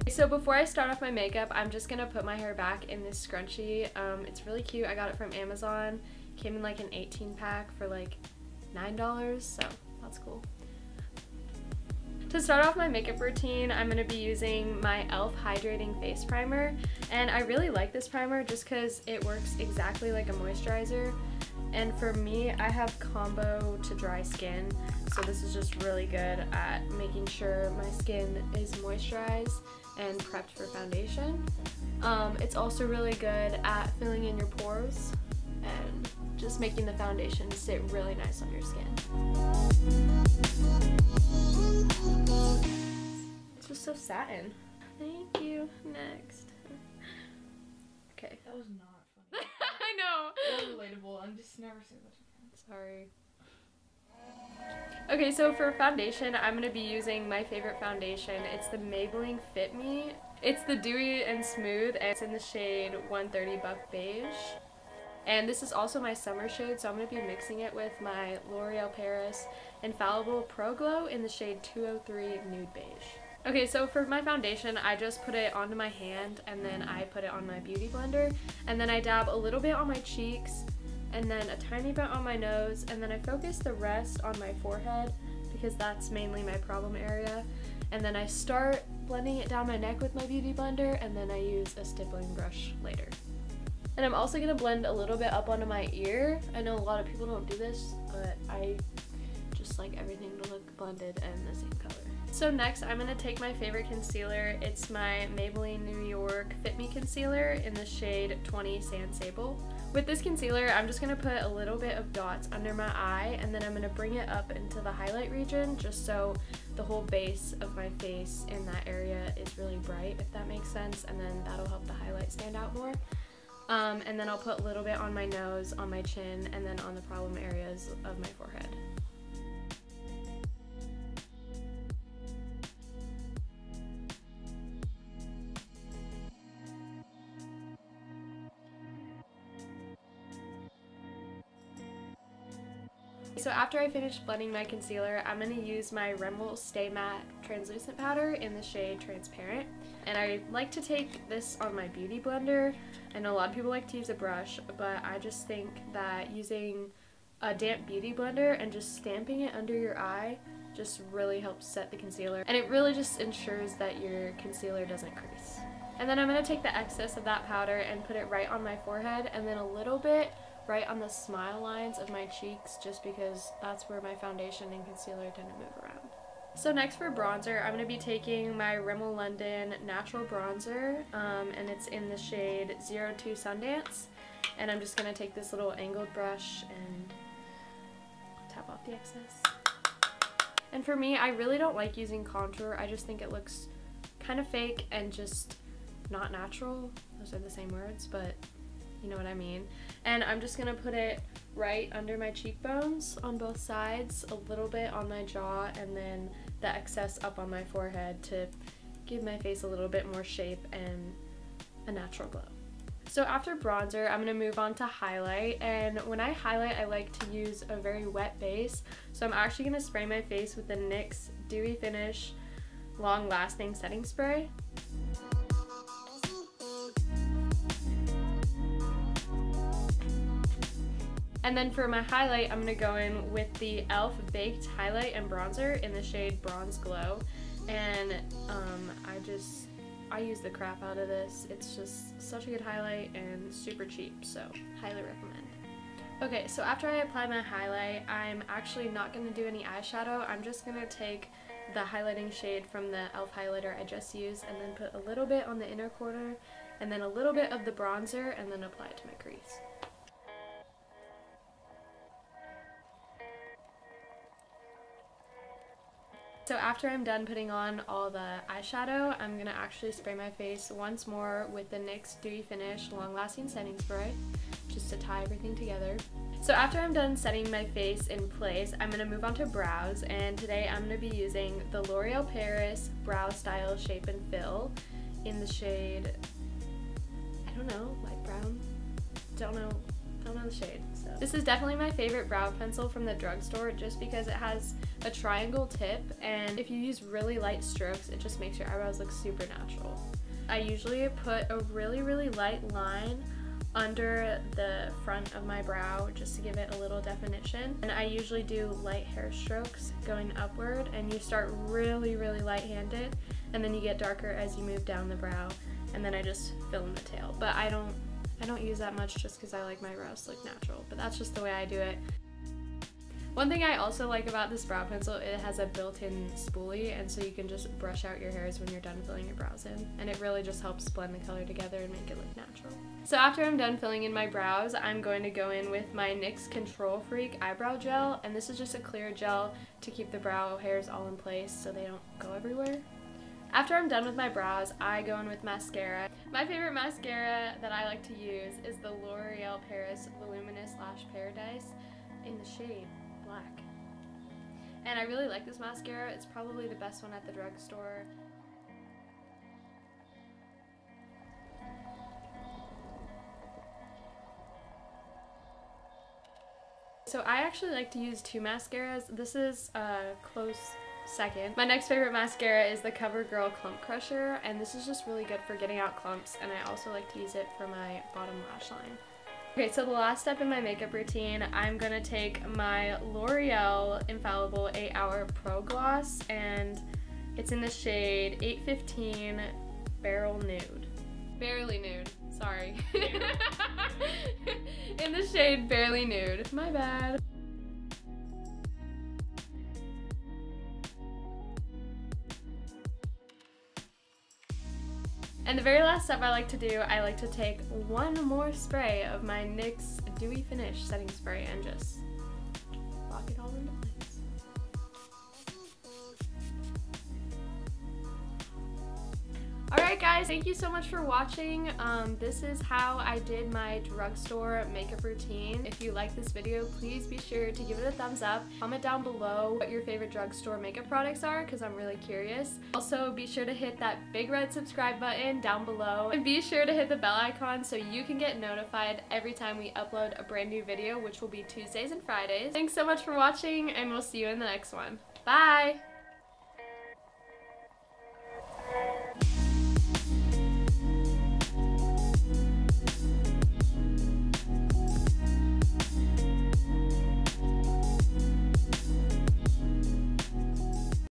So before I start off my makeup, I'm just gonna put my hair back in this scrunchie. It's really cute. I got it from Amazon. Came in like an 18 pack for like $9, so that's cool. To start off my makeup routine, I'm going to be using my e.l.f. Hydrating Face Primer, and I really like this primer just because it works exactly like a moisturizer, and for me, I have combo to dry skin, so this is just really good at making sure my skin is moisturized and prepped for foundation. It's also really good at filling in your pores and just making the foundation sit really nice on your skin. It's just so satin. Thank you. Next. Okay. That was not funny. I know. That was relatable. I'm just never saying that again. Sorry. Okay, so for foundation, I'm going to be using my favorite foundation. It's the Maybelline Fit Me. It's the Dewy and Smooth, and it's in the shade 130 Buff Beige. And this is also my summer shade, so I'm going to be mixing it with my L'Oreal Paris Infallible Pro Glow in the shade 203 Nude Beige. Okay, so for my foundation, I just put it onto my hand, and then I put it on my beauty blender, and then I dab a little bit on my cheeks, and then a tiny bit on my nose, and then I focus the rest on my forehead, because that's mainly my problem area. And then I start blending it down my neck with my beauty blender, and then I use a stippling brush later. And I'm also going to blend a little bit up onto my ear. I know a lot of people don't do this, but I just like everything to look blended and the same color. So next, I'm going to take my favorite concealer. It's my Maybelline New York Fit Me Concealer in the shade 20 Sand Sable. With this concealer, I'm just going to put a little bit of dots under my eye, and then I'm going to bring it up into the highlight region just so the whole base of my face in that area is really bright, if that makes sense, and then that'll help the highlight stand out more. And then I'll put a little bit on my nose, on my chin, and then on the problem areas of my forehead. So after I finish blending my concealer, I'm going to use my Rimmel Stay Matte Translucent Powder in the shade Transparent. And I like to take this on my beauty blender. I know a lot of people like to use a brush, but I just think that using a damp beauty blender and just stamping it under your eye just really helps set the concealer. And it really just ensures that your concealer doesn't crease. And then I'm going to take the excess of that powder and put it right on my forehead, and then a little bit right on the smile lines of my cheeks, just because that's where my foundation and concealer tend to move around. So next for bronzer, I'm going to be taking my Rimmel London Natural Bronzer, and it's in the shade 02 Sundance, and I'm just going to take this little angled brush and tap off the excess. And for me, I really don't like using contour. I just think it looks kind of fake and just not natural. Those are the same words, but you know what I mean. And I'm just gonna put it right under my cheekbones on both sides, a little bit on my jaw, and then the excess up on my forehead to give my face a little bit more shape and a natural glow. So after bronzer, I'm gonna move on to highlight, and when I highlight, I like to use a very wet base. So I'm actually gonna spray my face with the NYX Dewy Finish Long Lasting Setting Spray. And then for my highlight, I'm going to go in with the e.l.f. Baked Highlight and Bronzer in the shade Bronze Glow. And I use the crap out of this. It's just such a good highlight and super cheap, so highly recommend. Okay, so after I apply my highlight, I'm actually not going to do any eyeshadow. I'm just going to take the highlighting shade from the e.l.f. highlighter I just used and then put a little bit on the inner corner and then a little bit of the bronzer and then apply it to my crease. So after I'm done putting on all the eyeshadow, I'm going to actually spray my face once more with the NYX Dewy Finish Long Lasting Setting Spray, just to tie everything together. So after I'm done setting my face in place, I'm going to move on to brows, and today I'm going to be using the L'Oreal Paris Brow Style Shape and Fill in the shade, I don't know, light brown? Don't know the shade, so So this is definitely my favorite brow pencil from the drugstore just because it has a triangle tip, and if you use really light strokes, it just makes your eyebrows look super natural. I usually put a really light line under the front of my brow just to give it a little definition, and I usually do light hair strokes going upward, and you start really light-handed and then you get darker as you move down the brow, and then I just fill in the tail. But I don't use that much just because I like my brows to look natural, but that's just the way I do it. One thing I also like about this brow pencil, it has a built-in spoolie, and so you can just brush out your hairs when you're done filling your brows in, and it really just helps blend the color together and make it look natural. So after I'm done filling in my brows, I'm going to go in with my NYX Control Freak eyebrow gel, and this is just a clear gel to keep the brow hairs all in place so they don't go everywhere. After I'm done with my brows, I go in with mascara. My favorite mascara that I like to use is the L'Oreal Paris Voluminous Lash Paradise in the shade Black. And I really like this mascara. It's probably the best one at the drugstore. So I actually like to use two mascaras. This is a close second. My next favorite mascara is the CoverGirl Clump Crusher, and this is just really good for getting out clumps, and I also like to use it for my bottom lash line. Okay, so the last step in my makeup routine, I'm gonna take my L'Oreal Infallible 8-Hour Pro Gloss, and it's in the shade 815 Barrel Nude. Barely Nude, sorry. In the shade Barely Nude. My bad. And the very last step I like to do, I like to take one more spray of my NYX Dewy Finish setting spray and just lock it all into place. Alright guys, thank you so much for watching. This is how I did my drugstore makeup routine. If you like this video, please be sure to give it a thumbs up. Comment down below what your favorite drugstore makeup products are, because I'm really curious. Also, be sure to hit that big red subscribe button down below, and be sure to hit the bell icon so you can get notified every time we upload a brand new video, which will be Tuesdays and Fridays. Thanks so much for watching, and we'll see you in the next one. Bye!